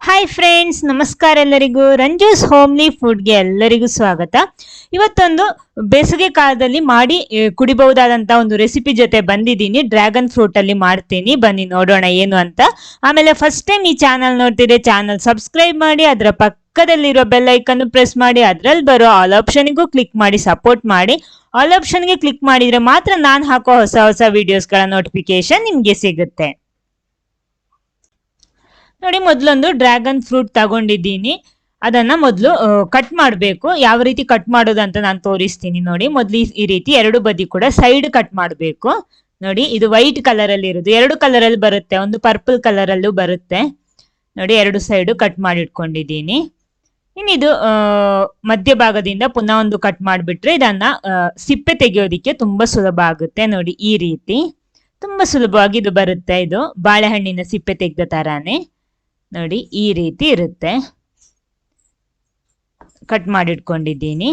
Hi friends, ನಮಸ್ಕಾರ ಎಲ್ಲರಿಗೂ. ರಂಜೂಸ್ homely ಫುಡ್ಗೆ ಎಲ್ಲರಿಗೂ ಸ್ವಾಗತ. ಇವತ್ತೊಂದು ಬೇಸಿಗೆ ಕಾಲದಲ್ಲಿ ಮಾಡಿ ಕುಡಿಬಹುದಾದಂತ ಒಂದು ರೆಸಿಪಿ ಜೊತೆ ಬಂದಿದ್ದೀನಿ. ಡ್ರ್ಯಾಗನ್ ಫ್ರೂಟ್ ಅಲ್ಲಿ ಮಾಡ್ತೀನಿ, ಬನ್ನಿ ನೋಡೋಣ ಏನು ಅಂತ. ಆಮೇಲೆ ಫಸ್ಟ್ ಟೈಮ್ ಈ ಚಾನಲ್ ನೋಡ್ತಿದ್ರೆ ಚಾನಲ್ ಸಬ್ಸ್ಕ್ರೈಬ್ ಮಾಡಿ, ಅದರ ಪಕ್ಕದಲ್ಲಿರೋ ಬೆಲ್ ಐಕನ್ ಪ್ರೆಸ್ ಮಾಡಿ, ಅದ್ರಲ್ಲಿ ಬರೋ ಆಲ್ ಆಪ್ಷನ್ಗೂ ಕ್ಲಿಕ್ ಮಾಡಿ ಸಪೋರ್ಟ್ ಮಾಡಿ. ಆಲ್ ಆಪ್ಷನ್ಗೆ ಕ್ಲಿಕ್ ಮಾಡಿದ್ರೆ ಮಾತ್ರ ನಾನು ಹಾಕೋ ಹೊಸ ಹೊಸ ವಿಡಿಯೋಸ್ಗಳ ನೋಟಿಫಿಕೇಶನ್ ನಿಮ್ಗೆ ಸಿಗುತ್ತೆ. ನೋಡಿ, ಮೊದಲೊಂದು ಡ್ರ್ಯಾಗನ್ ಫ್ರೂಟ್ ತಗೊಂಡಿದ್ದೀನಿ. ಅದನ್ನ ಮೊದಲು ಕಟ್ ಮಾಡಬೇಕು. ಯಾವ ರೀತಿ ಕಟ್ ಮಾಡೋದು ಅಂತ ನಾನು ತೋರಿಸ್ತೀನಿ. ನೋಡಿ, ಮೊದಲು ಈ ರೀತಿ ಎರಡು ಬದಿ ಕೂಡ ಸೈಡ್ ಕಟ್ ಮಾಡಬೇಕು. ನೋಡಿ, ಇದು ವೈಟ್ ಕಲರ್ ಅಲ್ಲಿ ಇರೋದು, ಎರಡು ಕಲರ್ ಅಲ್ಲಿ ಬರುತ್ತೆ, ಒಂದು ಪರ್ಪಲ್ ಕಲರ್ ಅಲ್ಲೂ ಬರುತ್ತೆ. ನೋಡಿ, ಎರಡು ಸೈಡು ಕಟ್ ಮಾಡಿ ಇಟ್ಕೊಂಡಿದ್ದೀನಿ. ಇನ್ನಿದು ಮಧ್ಯಭಾಗದಿಂದ ಪುನಃ ಒಂದು ಕಟ್ ಮಾಡಿಬಿಟ್ರೆ ಇದನ್ನ ಸಿಪ್ಪೆ ತೆಗೆಯೋದಿಕ್ಕೆ ತುಂಬಾ ಸುಲಭ ಆಗುತ್ತೆ. ನೋಡಿ, ಈ ರೀತಿ ತುಂಬಾ ಸುಲಭವಾಗಿ ಇದು ಬರುತ್ತೆ. ಇದು ಬಾಳೆಹಣ್ಣಿನ ಸಿಪ್ಪೆ ತೆಗೆದ ತರಾನೇ. ನೋಡಿ, ಈ ರೀತಿ ಇರುತ್ತೆ. ಕಟ್ ಮಾಡಿಟ್ಕೊಂಡಿದ್ದೀನಿ.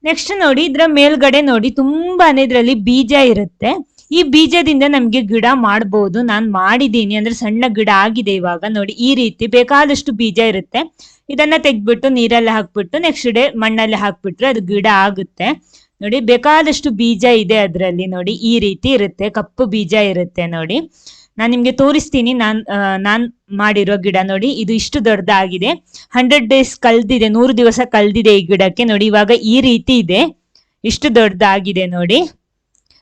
ನೆಕ್ಸ್ಟ್ ನೋಡಿ, ಇದ್ರ ಮೇಲ್ಗಡೆ ನೋಡಿ ತುಂಬಾನೇ ಇದರಲ್ಲಿ ಬೀಜ ಇರುತ್ತೆ. ಈ ಬೀಜದಿಂದ ನಮ್ಗೆ ಗಿಡ ಮಾಡಬಹುದು. ನಾನು ಮಾಡಿದ್ದೀನಿ, ಅಂದ್ರೆ ಸಣ್ಣ ಗಿಡ ಆಗಿದೆ ಇವಾಗ. ನೋಡಿ, ಈ ರೀತಿ ಬೇಕಾದಷ್ಟು ಬೀಜ ಇರುತ್ತೆ. ಇದನ್ನ ತೆಗ್ದ್ಬಿಟ್ಟು ನೀರಲ್ಲಿ ಹಾಕ್ಬಿಟ್ಟು ನೆಕ್ಸ್ಟ್ ಡೇ ಮಣ್ಣಲ್ಲಿ ಹಾಕ್ಬಿಟ್ರೆ ಅದು ಗಿಡ ಆಗುತ್ತೆ. ನೋಡಿ, ಬೇಕಾದಷ್ಟು ಬೀಜ ಇದೆ ಅದರಲ್ಲಿ. ನೋಡಿ, ಈ ರೀತಿ ಇರುತ್ತೆ, ಕಪ್ಪು ಬೀಜ ಇರುತ್ತೆ. ನೋಡಿ, ನಾನು ನಿಮ್ಗೆ ತೋರಿಸ್ತೀನಿ. ನಾನ್ ಮಾಡಿರೋ ಗಿಡ ನೋಡಿ, ಇದು ಇಷ್ಟು ದೊಡ್ಡದಾಗಿದೆ. 100 days ಕಲ್ದಿದೆ, 100 ದಿವಸ ಕಲ್ದಿದೆ ಈ ಗಿಡಕ್ಕೆ. ನೋಡಿ, ಇವಾಗ ಈ ರೀತಿ ಇದೆ, ಇಷ್ಟು ದೊಡ್ಡದಾಗಿದೆ. ನೋಡಿ,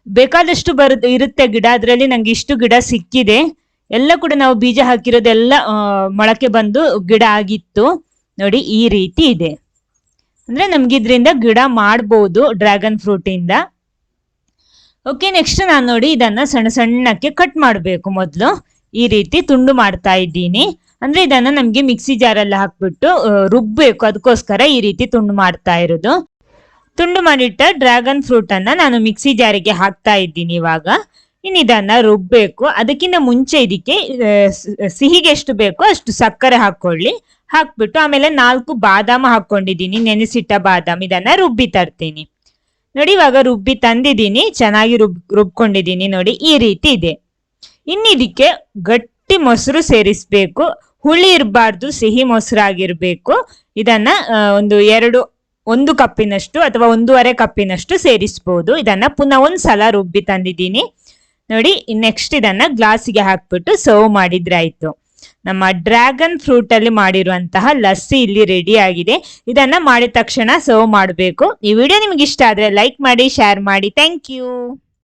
ಬೇಕಾದಷ್ಟು ಇರುತ್ತೆ ಗಿಡ. ಅದರಲ್ಲಿ ನಂಗೆ ಇಷ್ಟು ಗಿಡ ಸಿಕ್ಕಿದೆ. ಎಲ್ಲ ಕೂಡ ನಾವು ಬೀಜ ಹಾಕಿರೋದೆಲ್ಲ ಮೊಳಕೆ ಬಂದು ಗಿಡ ಆಗಿತ್ತು. ನೋಡಿ, ಈ ರೀತಿ ಇದೆ. ಅಂದ್ರೆ ನಮ್ಗೆ ಇದ್ರಿಂದ ಗಿಡ ಮಾಡ್ಬೋದು ಡ್ರ್ಯಾಗನ್ ಫ್ರೂಟ್ ಇಂದ. ಓಕೆ, ನೆಕ್ಸ್ಟ್ ನಾನು ನೋಡಿ ಇದನ್ನ ಸಣ್ಣ ಸಣ್ಣಕ್ಕೆ ಕಟ್ ಮಾಡಬೇಕು. ಮೊದಲು ಈ ರೀತಿ ತುಂಡು ಮಾಡ್ತಾ ಇದ್ದೀನಿ. ಅಂದ್ರೆ ಇದನ್ನ ನಮ್ಗೆ ಮಿಕ್ಸಿ ಜಾರಲ್ಲಿ ಹಾಕ್ಬಿಟ್ಟು ರುಬ್ಬೇಕು, ಅದಕ್ಕೋಸ್ಕರ ಈ ರೀತಿ ತುಂಡು ಮಾಡ್ತಾ ಇರೋದು. ತುಂಡು ಮಾಡಿಟ್ಟ ಡ್ರ್ಯಾಗನ್ ಫ್ರೂಟ್ ಅನ್ನ ನಾನು ಮಿಕ್ಸಿ ಜಾರಿಗೆ ಹಾಕ್ತಾ ಇದ್ದೀನಿ ಇವಾಗ. ಇನ್ನು ಇದನ್ನ ರುಬ್ಬೇಕು. ಅದಕ್ಕಿಂತ ಮುಂಚೆ ಇದಕ್ಕೆ ಸಿಹಿಗೆ ಎಷ್ಟು ಬೇಕೋ ಅಷ್ಟು ಸಕ್ಕರೆ ಹಾಕೊಳ್ಳಿ. ಹಾಕ್ಬಿಟ್ಟು ಆಮೇಲೆ 4 ಬಾದಾಮ ಹಾಕೊಂಡಿದ್ದೀನಿ, ನೆನೆಸಿಟ್ಟ ಬಾದಾಮ್. ಇದನ್ನ ರುಬ್ಬಿ ತರ್ತೀನಿ. ನೋಡಿ, ಇವಾಗ ರುಬ್ಬಿ ತಂದಿದ್ದೀನಿ, ಚೆನ್ನಾಗಿ ರುಬ್ಕೊಂಡಿದ್ದೀನಿ. ನೋಡಿ, ಈ ರೀತಿ ಇದೆ. ಇನ್ನಿದಕ್ಕೆ ಗಟ್ಟಿ ಮೊಸರು ಸೇರಿಸ್ಬೇಕು. ಹುಳಿ ಇರಬಾರ್ದು, ಸಿಹಿ ಮೊಸರಾಗಿರ್ಬೇಕು. ಇದನ್ನ ಒಂದು ಕಪ್ಪಿನಷ್ಟು ಅಥವಾ 1.5 ಕಪ್ಪಿನಷ್ಟು ಸೇರಿಸಬಹುದು. ಇದನ್ನ ಪುನಃ ಒಂದ್ಸಲ ರುಬ್ಬಿ ತಂದಿದ್ದೀನಿ. ನೋಡಿ, ನೆಕ್ಸ್ಟ್ ಇದನ್ನ ಗ್ಲಾಸಿಗೆ ಹಾಕ್ಬಿಟ್ಟು ಸರ್ವ್ ಮಾಡಿದ್ರೆ ಆಯ್ತು. ನಮ್ಮ ಡ್ರ್ಯಾಗನ್ ಫ್ರೂಟ್ ಅಲ್ಲಿ ಮಾಡಿರುವಂತಹ ಲಸ್ಸಿ ಇಲ್ಲಿ ರೆಡಿ ಆಗಿದೆ. ಇದನ್ನ ಮಾಡಿದ ತಕ್ಷಣ ಸರ್ವ್ ಮಾಡಬೇಕು. ಈ ವಿಡಿಯೋ ನಿಮ್ಗೆ ಇಷ್ಟ ಆದ್ರೆ ಲೈಕ್ ಮಾಡಿ, ಶೇರ್ ಮಾಡಿ. Thank you.